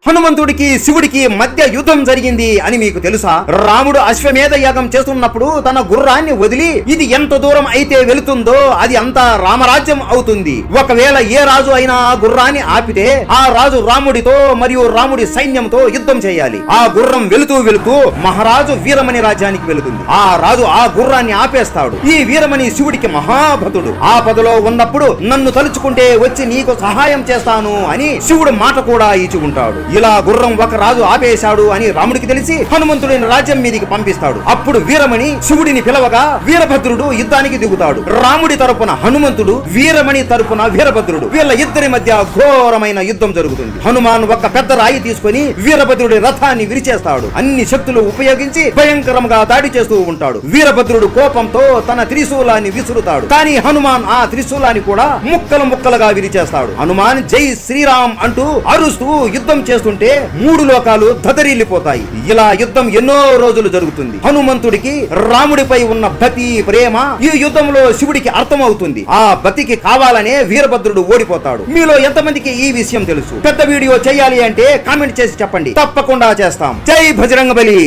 హనుమంతుడికి శివుడికి మధ్య యుద్ధం జరిగింది అని మీకు తెలుసా? రాముడు అశ్వమేధ యాగం చేస్తున్నప్పుడు తన గుర్రాన్ని వదిలి ఇది ఎంత దూరం అయితే వెళుతుందో అది అంతా రామరాజ్యం అవుతుంది. ఒకవేళ ఏ రాజు అయినా ఆ గుర్రాన్ని ఆపితే ఆ రాజు రాముడితో మరియు రాముడి సైన్యంతో యుద్ధం చేయాలి. ఆ గుర్రం వెళుతూ వెళుతూ మహారాజు వీరమణి రాజ్యానికి వెళుతుంది. ఆ రాజు ఆ గుర్రాన్ని ఆపేస్తాడు. ఈ వీరమణి శివుడికి మహాభక్తుడు. ఆపదలో ఉన్నప్పుడు నన్ను తలుచుకుంటే వచ్చి నీకు సహాయం చేస్తాను అని శివుడు మాట కూడా ఇచ్చుకుంటాడు. ఇలా గుర్రం ఒక రాజు ఆపేశాడు అని రాముడికి తెలిసి హనుమంతుడిని రాజ్యం మీదికి పంపిస్తాడు. అప్పుడు వీరమణి శివుడిని పిలవగా వీరభద్రుడు యుద్ధానికి దిగుతాడు. రాముడి తరపున హనుమంతుడు, వీరమణి తరపున వీరభద్రుడు, వీళ్ళ ఇద్దరి మధ్య ఘోరమైన యుద్ధం జరుగుతుంది. హనుమాన్ ఒక పెద్ద రాయి తీసుకుని వీరభద్రుడి రథాన్ని విరిచేస్తాడు. అన్ని శక్తులు ఉపయోగించి భయంకరంగా దాడి చేస్తూ ఉంటాడు. వీరభద్రుడు కోపంతో తన త్రిశూలాన్ని విసురుతాడు. కానీ హనుమాన్ ఆ త్రిశూలాన్ని కూడా ముక్కలు ముక్కలుగా విరిచేస్తాడు. హనుమాన్ జై శ్రీరామ్ అంటూ అరుస్తూ యుద్ధం చేస్తుంటే మూడు లోకాలు దదరిల్లిపోతాయి. ఇలా యుద్ధం ఎన్నో రోజులు జరుగుతుంది. హనుమంతుడికి రాముడిపై ఉన్న భక్తి, ప్రేమ ఈ యుద్ధంలో శివుడికి అర్థమవుతుంది. ఆ భక్తికి కావాలనే వీరభద్రుడు ఓడిపోతాడు. మీలో ఎంతమందికి ఈ విషయం తెలుసు? పెద్ద వీడియో చేయాలి అంటే కామెంట్ చేసి చెప్పండి, తప్పకుండా చేస్తాం. జై బజరంగబలి.